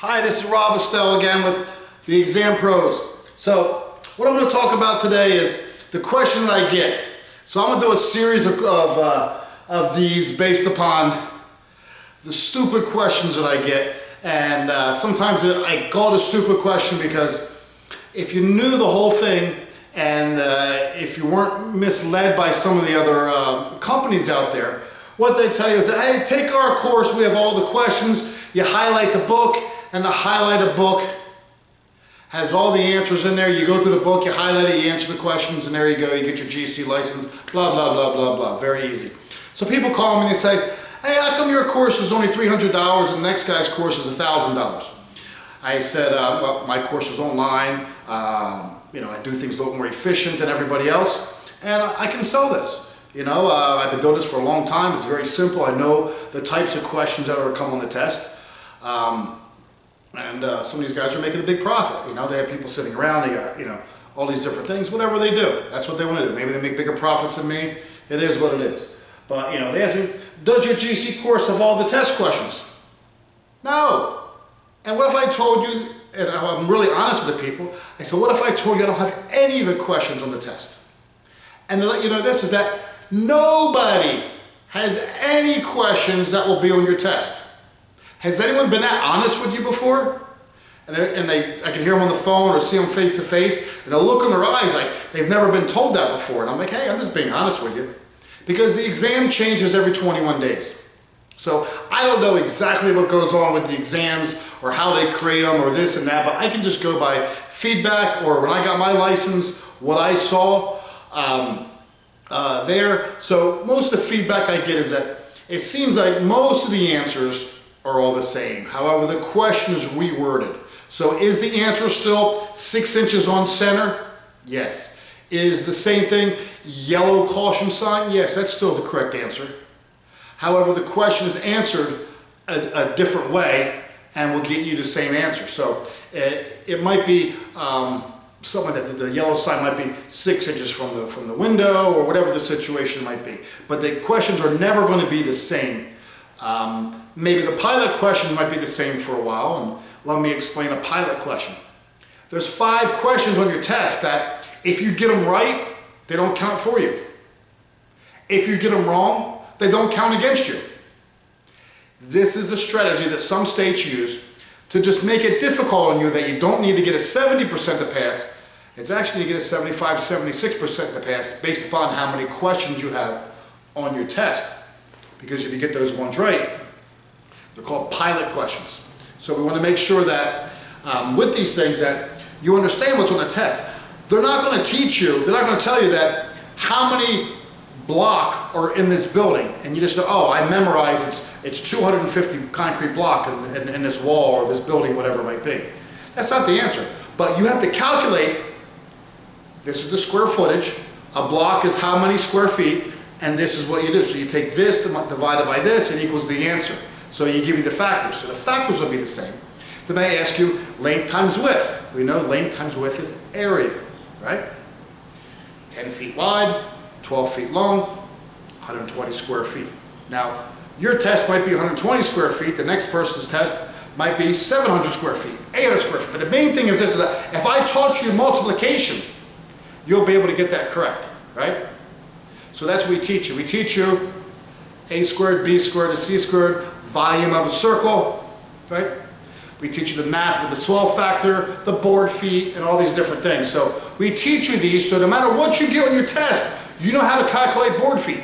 Hi, this is Rob Estelle again with the Exam Pros. So what I'm going to talk about today is the question that I get. So I'm going to do a series of these based upon the stupid questions that I get. And sometimes I call it a stupid question because if you knew the whole thing and if you weren't misled by some of the other companies out there, what they tell you is that, hey, take our course, we have all the questions, you highlight the book, and the highlighted book has all the answers in there. You go through the book, you highlight it, you answer the questions, and there you go, you get your GC license, blah, blah, blah, blah, blah. Very easy. So people call me and they say, hey, how come your course is only $300 and the next guy's course is $1,000? I said, well, my course is online. I do things a little more efficient than everybody else, and I can sell this. I've been doing this for a long time. It's very simple. I know the types of questions that are come on the test. Some of these guys are making a big profit. They have people sitting around, they got, all these different things, whatever they do. That's what they want to do. Maybe they make bigger profits than me. It is what it is. But, they ask me, does your GC course have all the test questions? No. And what if I told you, and I'm really honest with the people, I said, what if I told you I don't have any of the questions on the test? And to let you know this is that nobody has any questions that will be on your test. Has anyone been that honest with you before? I can hear them on the phone or see them face to face, and they'll look in their eyes like they've never been told that before. And I'm like, hey, I'm just being honest with you. Because the exam changes every 21 days. So I don't know exactly what goes on with the exams or how they create them or this and that, but I can just go by feedback or when I got my license, what I saw there. So most of the feedback I get is that it seems like most of the answers are all the same. However, the question is reworded. So is the answer still 6 inches on center? Yes. Is the same thing yellow caution sign? Yes, that's still the correct answer. However, the question is answered a different way and will get you the same answer. So it might be something that the yellow sign might be 6 inches from the window or whatever the situation might be. But the questions are never going to be the same. Maybe the pilot question might be the same for a while, and let me explain a pilot question. There's 5 questions on your test that if you get them right, they don't count for you. If you get them wrong, they don't count against you. This is a strategy that some states use to just make it difficult on you that you don't need to get a 70% to pass. It's actually you get a 75, 76% to pass based upon how many questions you have on your test. Because if you get those ones right, they're called pilot questions. So we want to make sure that with these things that you understand what's on the test. They're not going to teach you, they're not going to tell you that how many block are in this building. And you just know, oh, I memorized it's 250 concrete block in this wall or this building, whatever it might be. That's not the answer. But you have to calculate, this is the square footage, a block is how many square feet, and this is what you do. So you take this divided by this, it equals the answer. So you give you the factors. So the factors will be the same. Then they ask you length times width. We know length times width is area, right? 10 feet wide, 12 feet long, 120 square feet. Now, your test might be 120 square feet. The next person's test might be 700 square feet, 800 square feet. But the main thing is this, is that if I taught you multiplication, you'll be able to get that correct, right? So that's what we teach you. We teach you a squared, b squared is c squared, volume of a circle, right? We teach you the math with the swell factor, the board feet, and all these different things. So we teach you these, so no matter what you get on your test, you know how to calculate board feet.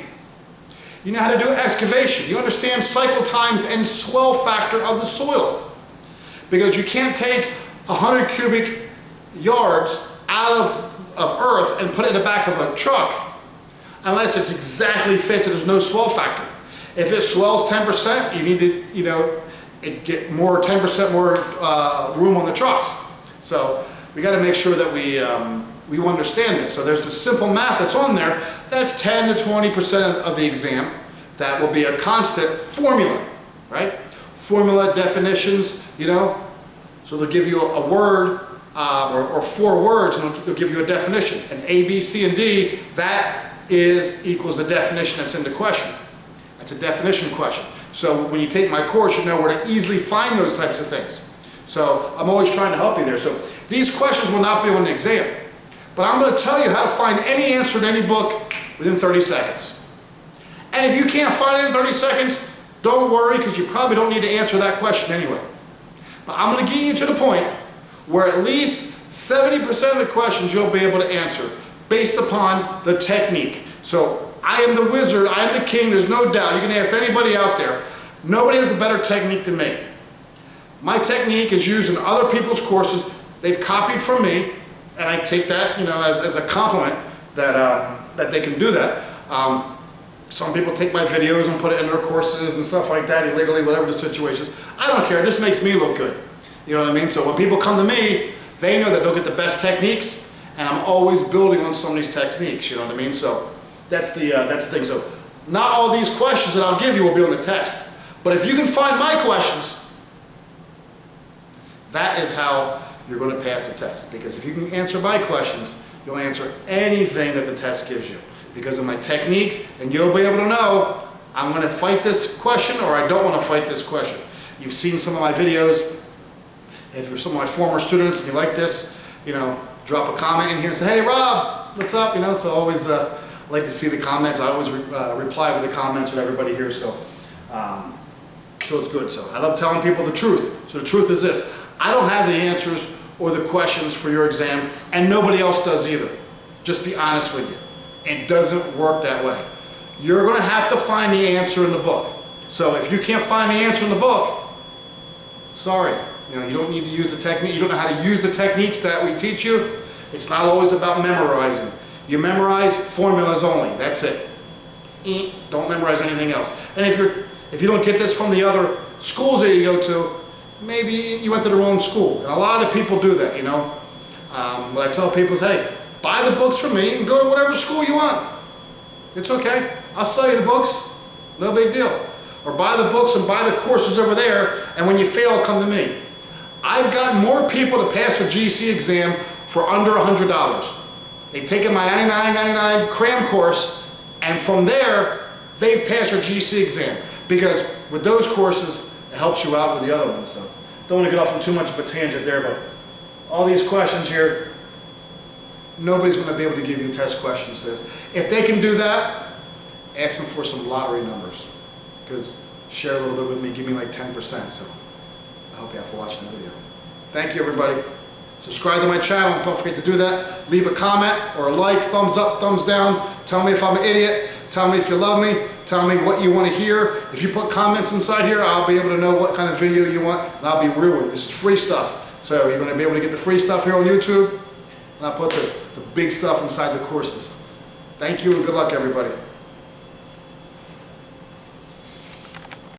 You know how to do excavation. You understand cycle times and swell factor of the soil. Because you can't take 100 cubic yards out of earth and put it in the back of a truck unless it exactly fits and there's no swell factor. If it swells 10%, you need to, get more 10% more room on the trucks. So we got to make sure that we understand this. So there's the simple math that's on there. That's 10 to 20% of the exam. That will be a constant formula, right? Formula definitions, So they'll give you a word or 4 words, and they'll give you a definition. And A, B, C, and D, that equals the definition that's in the question. That's a definition question. So when you take my course, you know where to easily find those types of things. So I'm always trying to help you there. So these questions will not be on the exam, but I'm going to tell you how to find any answer in any book within 30 seconds. And if you can't find it in 30 seconds, don't worry, because you probably don't need to answer that question anyway. But I'm going to get you to the point where at least 70% of the questions you'll be able to answer based upon the technique. So I am the wizard, I am the king, there's no doubt. You can ask anybody out there. Nobody has a better technique than me. My technique is used in other people's courses. They've copied from me, and I take that, as a compliment that they can do that. Some people take my videos and put it in their courses and stuff like that, illegally, whatever the situation is. I don't care, it just makes me look good. You know what I mean? So when people come to me, they know that they'll get the best techniques, and I'm always building on some of these techniques, you know what I mean? So that's the thing. So not all these questions that I'll give you will be on the test. But if you can find my questions, that is how you're going to pass the test. Because if you can answer my questions, you'll answer anything that the test gives you. Because of my techniques, and you'll be able to know, I'm going to fight this question or I don't want to fight this question. You've seen some of my videos. If you're some of my former students and you like this, drop a comment in here and say, hey Rob, what's up? So I always like to see the comments. I always reply with the comments with everybody here, so it's good. So I love telling people the truth. So the truth is this: I don't have the answers or the questions for your exam, and nobody else does either. Just be honest with you. It doesn't work that way. You're going to have to find the answer in the book. So if you can't find the answer in the book, sorry. You don't need to use the technique. You don't know how to use the techniques that we teach you. It's not always about memorizing. You memorize formulas only. That's it. Don't memorize anything else. And if you don't get this from the other schools that you go to, maybe you went to the wrong school. And a lot of people do that, What I tell people is, hey, buy the books from me and go to whatever school you want. It's okay. I'll sell you the books. No big deal. Or buy the books and buy the courses over there, and when you fail, come to me. I've got more people to pass their GC exam for under $100. They've taken my $99.99 cram course, and from there, they've passed their GC exam. Because with those courses, it helps you out with the other ones. So don't want to get off on too much of a tangent there, but all these questions here, nobody's going to be able to give you test questions. If they can do that, ask them for some lottery numbers. Because share a little bit with me, give me like 10%. So I hope you have for watching the video. Thank you, everybody. Subscribe to my channel. Don't forget to do that. Leave a comment or a like, thumbs up, thumbs down. Tell me if I'm an idiot. Tell me if you love me. Tell me what you want to hear. If you put comments inside here, I'll be able to know what kind of video you want, and I'll be real with you. This is free stuff. So you're going to be able to get the free stuff here on YouTube, and I'll put the big stuff inside the courses. Thank you, and good luck, everybody.